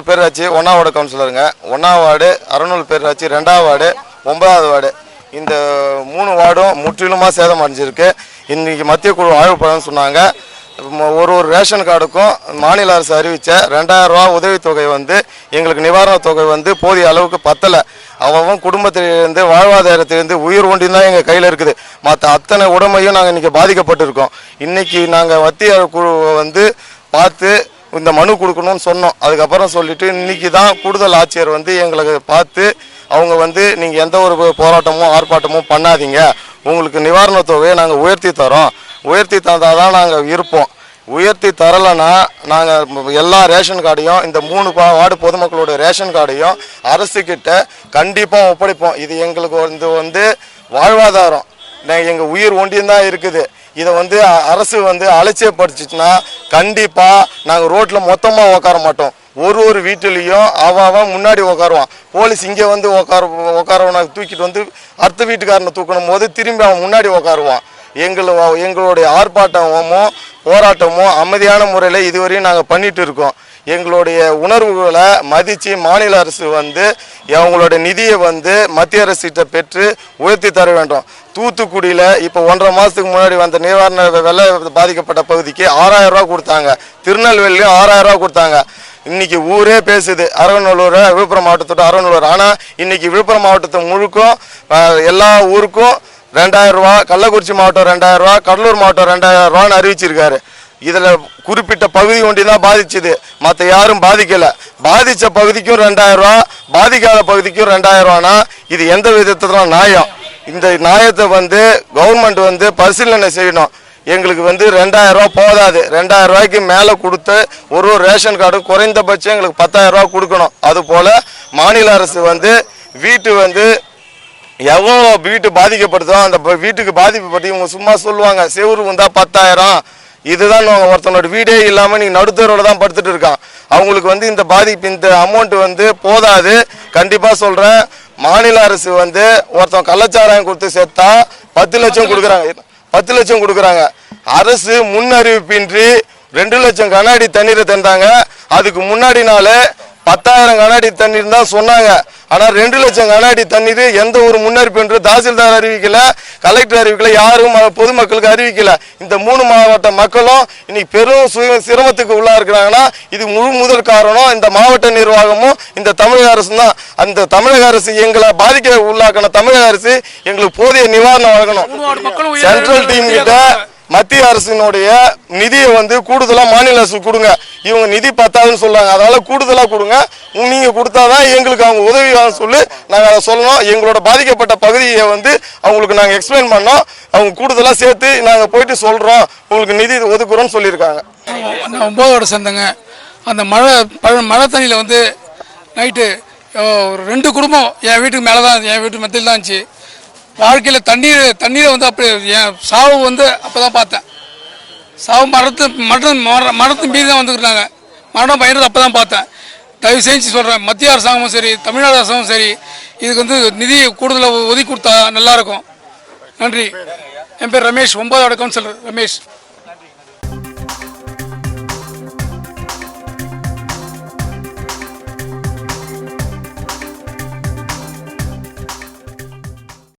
அறநூல் பேராட்சி 1ஆம் வார்டு கவுன்சிலருங்க. 1ஆம் வார்டு அறநூல் பேராட்சி, 2ஆம் வார்டு, 9வது வார்டு, இந்த 3 வார்டும் முற்றிலுமாக சேதம் அடைஞ்சிருக்கு. இன்றைக்கி மத்திய குழு ஆய்வு பண்ணணும்னு சொன்னாங்க. ஒரு ரேஷன் கார்டுக்கும் மாநில அரசு அறிவித்த 2000 ரூபா உதவித்தொகை எங்களுக்கு நிவாரணத் தொகை போதிய அளவுக்கு பத்தலை. அவன் குடும்பத்திலிருந்து வாழ்வாதாரத்திலிருந்து உயிர் ஒன்றி தான் எங்கள் கையில் இருக்குது. மற்ற அத்தனை உடமையும் நாங்கள் இன்றைக்கி பாதிக்கப்பட்டிருக்கோம். இன்றைக்கி நாங்கள் மத்திய குழுவை பார்த்து இந்த மனு கொடுக்கணும்னு சொன்னோம். அதுக்கப்புறம் சொல்லிவிட்டு இன்றைக்கி தான் கூடுதல் ஆட்சியர் எங்களுக்கு பார்த்து அவங்க நீங்கள் எந்த ஒரு போராட்டமோ ஆர்ப்பாட்டமோ பண்ணாதீங்க, உங்களுக்கு நிவாரணத் தொகையை நாங்கள் உயர்த்தி தரோம், உயர்த்தி தந்தால் தான் நாங்கள் இருப்போம், உயர்த்தி தரலைன்னா நாங்கள் எல்லா ரேஷன் கார்டையும் இந்த 3 வார்டு பொதுமக்களுடைய ரேஷன் கார்டையும் அரசுக்கிட்ட கண்டிப்பாக ஒப்படைப்போம். இது எங்களுக்கு வாழ்வாதாரம், எங்கள் உயிர் ஒன்றியம்தான் இருக்குது. இதை அரசு அலட்சியப்படுத்துச்சுன்னா கண்டிப்பாக நாங்கள் ரோட்டில் மொத்தமாக உட்கார மாட்டோம். ஒரு வீட்டிலையும் அவன் முன்னாடி உட்காருவான். போலீஸ் இங்கே உட்காரவனை தூக்கிட்டு அடுத்த வீட்டுக்காரனை தூக்கணும் போது திரும்பி அவன் முன்னாடி உட்காருவான். எங்களுடைய ஆர்ப்பாட்டமும் போராட்டமும் அமைதியான முறையில் இதுவரையும் நாங்கள் பண்ணிட்டு இருக்கோம். எங்களுடைய உணர்வுகளை மதித்து மாநில அரசு அவங்களுடைய நிதியை மத்திய அரசிட்ட பெற்று உயர்த்தி தர வேண்டும். தூத்துக்குடியில் இப்போ 1.5 மாதத்துக்கு முன்னாடி வந்த நிவாரண வெள்ள பாதிக்கப்பட்ட பகுதிக்கு 6000 ரூபா கொடுத்தாங்க. திருநெல்வேலியும் 6000 ரூபா கொடுத்தாங்க. இன்னைக்கு ஊரே பேசுது அறநல்லூர், விழுப்புரம் மாவட்டத்தோட அறநல்லூர். ஆனால் இன்னைக்கு விழுப்புரம் மாவட்டத்தை முழுக்கும் எல்லா ஊருக்கும் 2000 ரூபா, கள்ளக்குறிச்சி மாவட்டம் 2000 ரூபா, கடலூர் மாவட்டம் 2000 ரூபான்னு அறிவிச்சிருக்காரு. இதில் குறிப்பிட்ட பகுதி ஒண்டி தான் பாதிச்சுது, மற்ற யாரும் பாதிக்கலை. பாதித்த பகுதிக்கும் 2000 ரூபா, பாதிக்காத பகுதிக்கும் 2000 ரூபானா இது எந்த விதத்துல நியாயம்? இந்த நியாயத்தை கவர்மெண்ட் பரிசீலனை செய்யணும். எங்களுக்கு 2000 ரூபா போதாது, 2000 ரூபாய்க்கு மேலே கொடுத்து ஒரு ரேஷன் கார்டு குறைந்தபட்சம் எங்களுக்கு 10000 ரூபா கொடுக்கணும். அதுபோல் மாநில அரசு வீட்டு எவ்வளோ வீட்டு பாதிக்கப்படுதோ அந்த வீட்டுக்கு பாதிப்பு பற்றி இவங்க சும்மா சொல்லுவாங்க, செவுரு 10000. இதுதான் ஒருத்தனோட வீடே இல்லாமல் நீங்கள் நடுத்தரோடு தான் படுத்துட்டு இருக்கான். அவங்களுக்கு இந்த பாதிப்பு, இந்த அமௌண்ட் போதாது. கண்டிப்பாக சொல்கிறேன், மாநில அரசு ஒருத்தன் கள்ளச்சாராயம் கொடுத்து சேர்த்தா 10 லட்சம் கொடுக்குறாங்க, 10 லட்சம் கொடுக்குறாங்க. அரசு முன்னறிவிப்பின்றி 2 லட்சம் கண்ணாடி தண்ணீரை தந்தாங்க. அதுக்கு முன்னாடி நாள் 10,000 கண்ணாடி தண்ணீர் தான் சொன்னாங்க. ஆனால் 2 லட்சம் கண்ணாடி தண்ணீர் எந்த ஒரு முன்னறிவிப்பு தாசில்தார் அறிவிக்கல, கலெக்டர் அறிவிக்கல, யாரும் பொதுமக்களுக்கு அறிவிக்கல. இந்த 3 மாவட்ட மக்களும் இன்னைக்கு பெரும் சிரமத்துக்கு உள்ளா இருக்கிறாங்கன்னா இது முதல் காரணம் இந்த மாவட்ட நிர்வாகமும் இந்த தமிழக அரசு தான். அந்த தமிழக அரசு எங்களை பாதிக்க உள்ளாக்கின தமிழக அரசு எங்களுக்கு போதிய நிவாரணம் வழங்கணும். சென்ட்ரல் டீம் கிட்ட மத்திய அரசினுடைய நிதியை கூடுதலாக மாநில அரசு கொடுங்க. இவங்க நிதி பத்தாதுன்னு சொல்றாங்க, அதனால கூடுதலாக கொடுங்க. நீங்க கொடுத்தாதான் எங்களுக்கு அவங்க உதவி சொல்லி நாங்கள் அதை சொல்லணும். எங்களோட பாதிக்கப்பட்ட பகுதியை அவங்களுக்கு நாங்கள் எக்ஸ்பிளைன் பண்ணோம். அவங்க கூடுதலாக சேர்த்து நாங்கள் போயிட்டு சொல்றோம், உங்களுக்கு நிதி ஒதுக்குறோம்னு சொல்லியிருக்காங்க. 9 சேர்ந்தங்க. அந்த மழை தண்ணியில் நைட்டு 2 குடும்பம் என் வீட்டுக்கு மேலே தான், என் வீட்டு மத்தியில் தான் இருந்துச்சு. வாழ்க்கையில் தண்ணீரை அப்படி என் சாவு அப்போ தான் பார்த்தேன். சாவு மரத்து மீது தான் வந்துருக்காங்க. மரணம் பயிர்றது அப்போ தான் பார்த்தேன். தயவு செஞ்சு சொல்கிறேன், மத்திய அரசாங்கமும் சரி தமிழ்நாடு அரசாங்கமும் சரி இதுக்கு நிதி கூடுதலாக ஒதுக்கி கொடுத்தா நல்லாயிருக்கும். நன்றி. என் பேர் ரமேஷ், 9வது வார்டு கவுன்சிலர் ரமேஷ்.